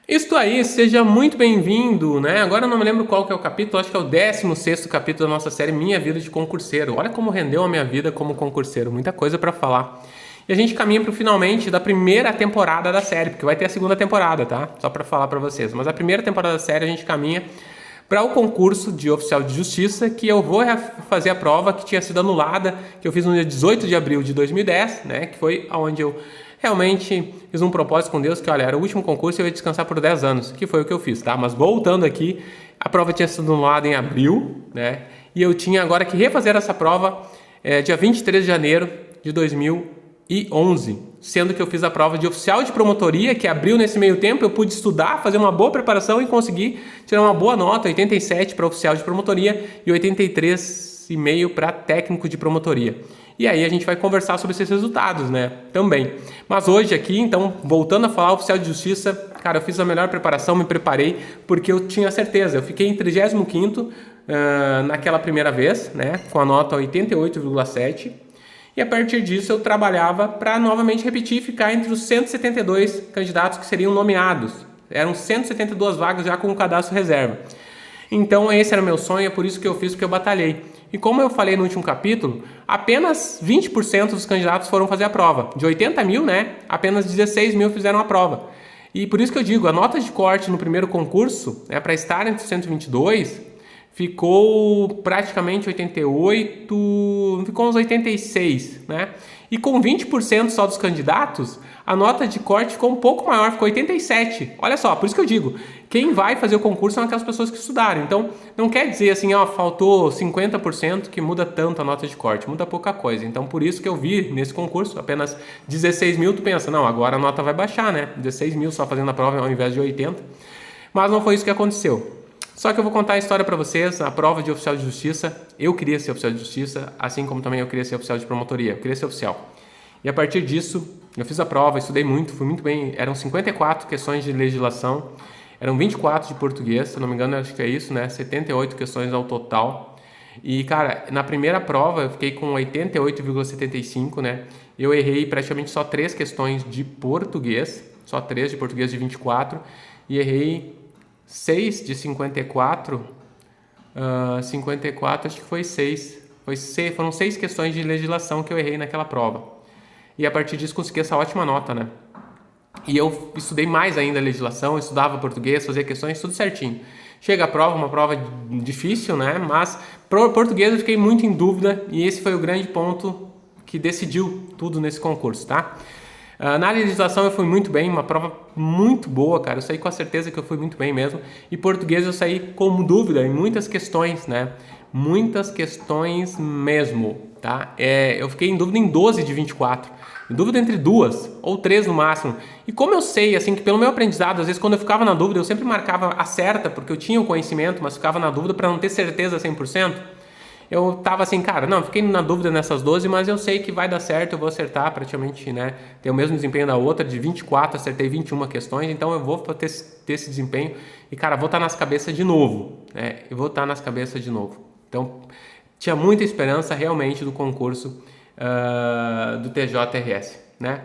Isto aí, seja muito bem-vindo, né? Agora eu não me lembro qual que é o capítulo, acho que é o 16º capítulo da nossa série Minha Vida de Concurseiro. Olha como rendeu a minha vida como concurseiro, muita coisa para falar. E a gente caminha para o finalmente da primeira temporada da série, porque vai ter a segunda temporada, tá? Só para falar para vocês. Mas a primeira temporada da série a gente caminha para o concurso de oficial de justiça, que eu vou fazer a prova que tinha sido anulada, que eu fiz no dia 18 de abril de 2010, né? Que foi onde eu realmente fiz um propósito com Deus, que olha, era o último concurso e eu ia descansar por 10 anos, que foi o que eu fiz, tá? Mas voltando aqui, a prova tinha sido anulada em abril, né? E eu tinha agora que refazer essa prova dia 23 de janeiro de 2011, sendo que eu fiz a prova de oficial de promotoria, que abriu nesse meio tempo, eu pude estudar, fazer uma boa preparação e conseguir tirar uma boa nota, 87 para oficial de promotoria e 83,5 para técnico de promotoria. E aí a gente vai conversar sobre esses resultados, né? Também. Mas hoje aqui, então, voltando a falar oficial de justiça, cara, eu fiz a melhor preparação, me preparei, porque eu tinha certeza. Eu fiquei em 35º naquela primeira vez, né? Com a nota 88,7. E a partir disso eu trabalhava para novamente repetir e ficar entre os 172 candidatos que seriam nomeados. Eram 172 vagas já com o cadastro reserva. Então esse era o meu sonho, é por isso que eu fiz, porque eu batalhei. E como eu falei no último capítulo, apenas 20% dos candidatos foram fazer a prova. De 80 mil, né, apenas 16 mil fizeram a prova. E por isso que eu digo, a nota de corte no primeiro concurso, para estar entre os 122, ficou praticamente 88, ficou uns 86, né? E com 20% só dos candidatos, a nota de corte ficou um pouco maior, ficou 87. Olha só, por isso que eu digo, quem vai fazer o concurso são aquelas pessoas que estudaram. Então, não quer dizer assim, faltou 50% que muda tanto a nota de corte, muda pouca coisa. Então, por isso que eu vi nesse concurso apenas 16 mil, tu pensa, não, agora a nota vai baixar, né? 16 mil só fazendo a prova ao invés de 80. Mas não foi isso que aconteceu. Só que eu vou contar a história para vocês, a prova de oficial de justiça. Eu queria ser oficial de justiça, assim como também eu queria ser oficial de promotoria, eu queria ser oficial. E a partir disso, eu fiz a prova, estudei muito, fui muito bem. Eram 54 questões de legislação, eram 24 de português, se não me engano, acho que é isso, né? 78 questões ao total. E, cara, na primeira prova eu fiquei com 88,75, né? Eu errei praticamente só 3 questões de português, só 3 de português de 24, e errei 6 de 54, 54 acho que foi 6, foram 6 questões de legislação que eu errei naquela prova. E a partir disso consegui essa ótima nota, né? E eu estudei mais ainda a legislação, estudava português, fazia questões, tudo certinho. Chega a prova, uma prova difícil, né? Mas pro português eu fiquei muito em dúvida e esse foi o grande ponto que decidiu tudo nesse concurso, tá? Na legislação eu fui muito bem, uma prova muito boa, cara, eu saí com a certeza que eu fui muito bem mesmo, e português eu saí com dúvida em muitas questões, né, muitas questões mesmo, tá, eu fiquei em dúvida em 12 de 24, em dúvida entre 2 ou 3 no máximo, e como eu sei, assim, que pelo meu aprendizado, às vezes quando eu ficava na dúvida, eu sempre marcava a certa, porque eu tinha o conhecimento, mas ficava na dúvida para não ter certeza 100%, eu tava assim, cara, não, fiquei na dúvida nessas 12, mas eu sei que vai dar certo, eu vou acertar praticamente, né? Ter o mesmo desempenho da outra, de 24, acertei 21 questões, então eu vou ter esse desempenho e, cara, vou estar nas cabeças de novo, né? Eu vou estar nas cabeças de novo. Então, tinha muita esperança realmente do concurso do TJRS, né?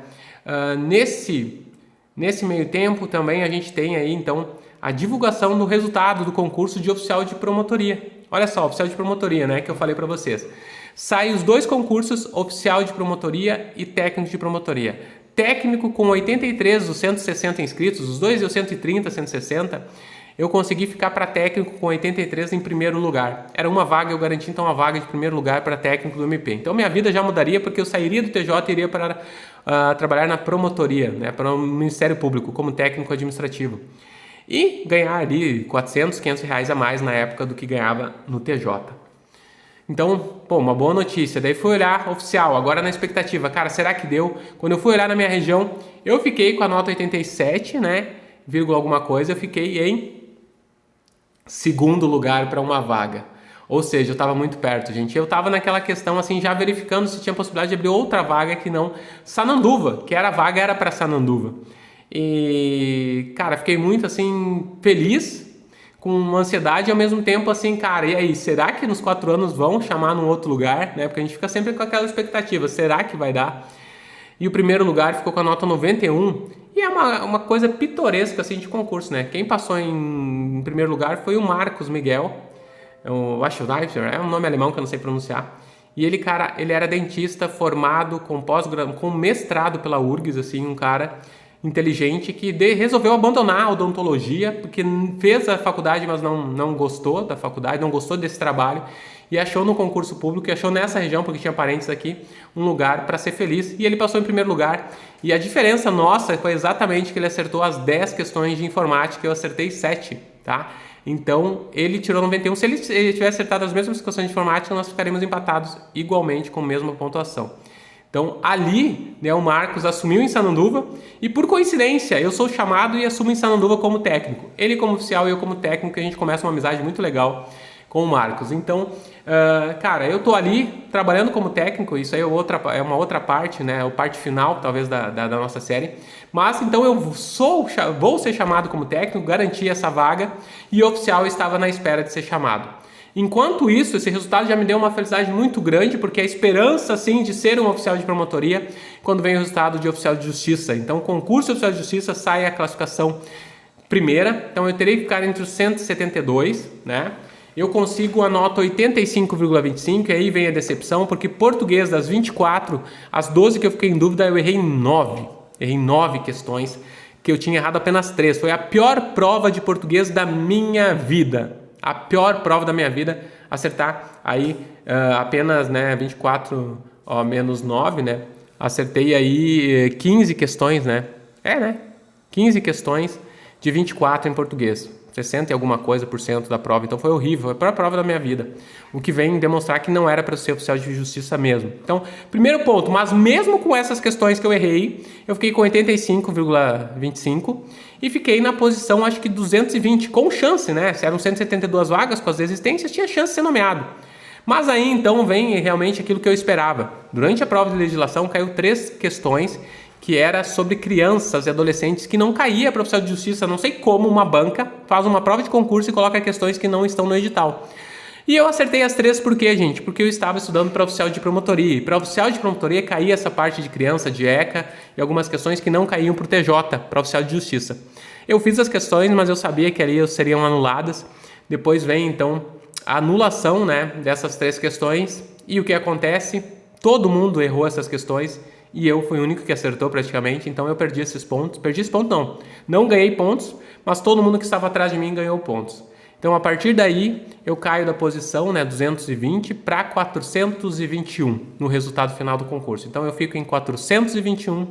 Nesse meio tempo também a gente tem aí, então, a divulgação do resultado do concurso de oficial de promotoria. Olha só, oficial de promotoria, né, que eu falei para vocês. Sai os dois concursos, oficial de promotoria e técnico de promotoria. Técnico com 83 dos 160 inscritos, os dois deu 130, 160. Eu consegui ficar para técnico com 83 em primeiro lugar. Era uma vaga, eu garanti então uma vaga de primeiro lugar para técnico do MP. Então minha vida já mudaria porque eu sairia do TJ e iria para trabalhar na promotoria, né, para o Ministério Público como técnico administrativo. E ganhar ali 400, 500 reais a mais na época do que ganhava no TJ. Então, pô, uma boa notícia. Daí fui olhar oficial, agora na expectativa. Cara, será que deu? Quando eu fui olhar na minha região, eu fiquei com a nota 87, né? Vírgula alguma coisa, eu fiquei em segundo lugar para uma vaga. Ou seja, eu estava muito perto, gente. Eu estava naquela questão, assim, já verificando se tinha possibilidade de abrir outra vaga que não Sananduva, que era a vaga era para Sananduva. E, cara, fiquei muito, assim, feliz, com uma ansiedade e ao mesmo tempo, assim, cara, e aí, será que nos 4 anos vão chamar num outro lugar, né? Porque a gente fica sempre com aquela expectativa, será que vai dar? E o primeiro lugar ficou com a nota 91 E é uma coisa pitoresca assim de concurso, né? Quem passou em primeiro lugar foi o Marcos Miguel, eu acho que é um nome alemão que eu não sei pronunciar. E ele, cara, ele era dentista formado com mestrado pela URGS, assim, um cara inteligente que resolveu abandonar a odontologia porque fez a faculdade, mas não gostou da faculdade, não gostou desse trabalho e achou no concurso público, e achou nessa região, porque tinha parentes aqui, um lugar para ser feliz, e ele passou em primeiro lugar. E a diferença nossa foi exatamente que ele acertou as 10 questões de informática, eu acertei 7, tá? Então, ele tirou 91. Se ele tivesse acertado as mesmas questões de informática, nós ficaríamos empatados igualmente com a mesma pontuação. Então, ali, né, o Marcos assumiu em Sananduva e, por coincidência, eu sou chamado e assumo em Sananduva como técnico. Ele como oficial e eu como técnico, e a gente começa uma amizade muito legal com o Marcos. Então, cara, eu tô ali trabalhando como técnico, isso aí é uma outra parte, né, a parte final, talvez, da nossa série. Mas, então, eu vou ser chamado como técnico, garanti essa vaga, e o oficial estava na espera de ser chamado. Enquanto isso, esse resultado já me deu uma felicidade muito grande, porque a esperança, assim, de ser um oficial de promotoria, quando vem o resultado de oficial de justiça. Então, concurso de oficial de justiça, sai a classificação primeira, então eu terei que ficar entre os 172, né? Eu consigo a nota 85,25, e aí vem a decepção, porque português das 24, as 12 que eu fiquei em dúvida, eu errei 9. Errei 9 questões, que eu tinha errado apenas 3. Foi a pior prova de português da minha vida. A pior prova da minha vida, acertar aí apenas, né, 24 menos 9, né? Acertei aí 15 questões, né? 15 questões de 24 em português. 60 e alguma coisa por cento da prova, então foi horrível, foi a pior prova da minha vida, o que vem demonstrar que não era para ser oficial de justiça mesmo. Então, primeiro ponto, mas mesmo com essas questões que eu errei, eu fiquei com 85,25 e fiquei na posição, acho que 220, com chance, né? Se eram 172 vagas com as desistências, tinha chance de ser nomeado. Mas aí então vem realmente aquilo que eu esperava. Durante a prova de legislação caiu 3 questões que era sobre crianças e adolescentes, que não caía para oficial de justiça. Não sei como uma banca faz uma prova de concurso e coloca questões que não estão no edital. E eu acertei as 3 por quê, gente? Porque eu estava estudando para oficial de promotoria. E para oficial de promotoria caía essa parte de criança, de ECA e algumas questões que não caíam para o TJ, para oficial de justiça. Eu fiz as questões, mas eu sabia que ali seriam anuladas. Depois vem então a anulação, né, dessas 3 questões. E o que acontece? Todo mundo errou essas questões. E eu fui o único que acertou praticamente, então eu perdi esses pontos. Perdi esse ponto não ganhei pontos, mas todo mundo que estava atrás de mim ganhou pontos. Então a partir daí eu caio da posição, né, 220 para 421 no resultado final do concurso. Então eu fico em 421,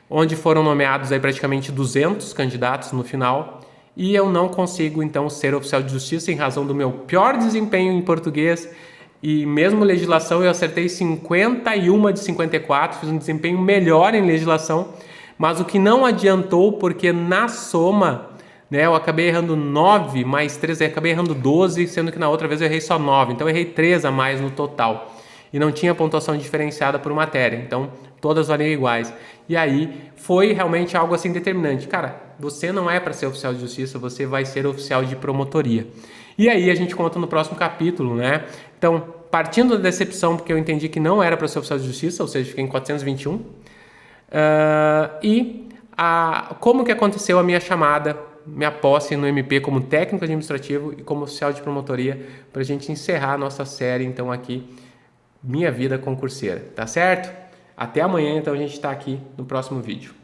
onde foram nomeados aí praticamente 200 candidatos no final, e eu não consigo então ser oficial de justiça em razão do meu pior desempenho em português. E mesmo legislação eu acertei 51 de 54, fiz um desempenho melhor em legislação, mas o que não adiantou, porque na soma, né, eu acabei errando 9 mais 3, eu acabei errando 12, sendo que na outra vez eu errei só 9, então eu errei 3 a mais no total. E não tinha pontuação diferenciada por matéria, então todas valiam iguais. E aí foi realmente algo assim determinante. Cara, você não é para ser oficial de justiça, você vai ser oficial de promotoria. E aí a gente conta no próximo capítulo, né? Então, partindo da decepção, porque eu entendi que não era para ser oficial de justiça, ou seja, fiquei em 421, como que aconteceu a minha chamada, minha posse no MP como técnico administrativo e como oficial de promotoria, para a gente encerrar a nossa série, então, aqui, Minha Vida Concurseira, tá certo? Até amanhã, então, a gente está aqui no próximo vídeo.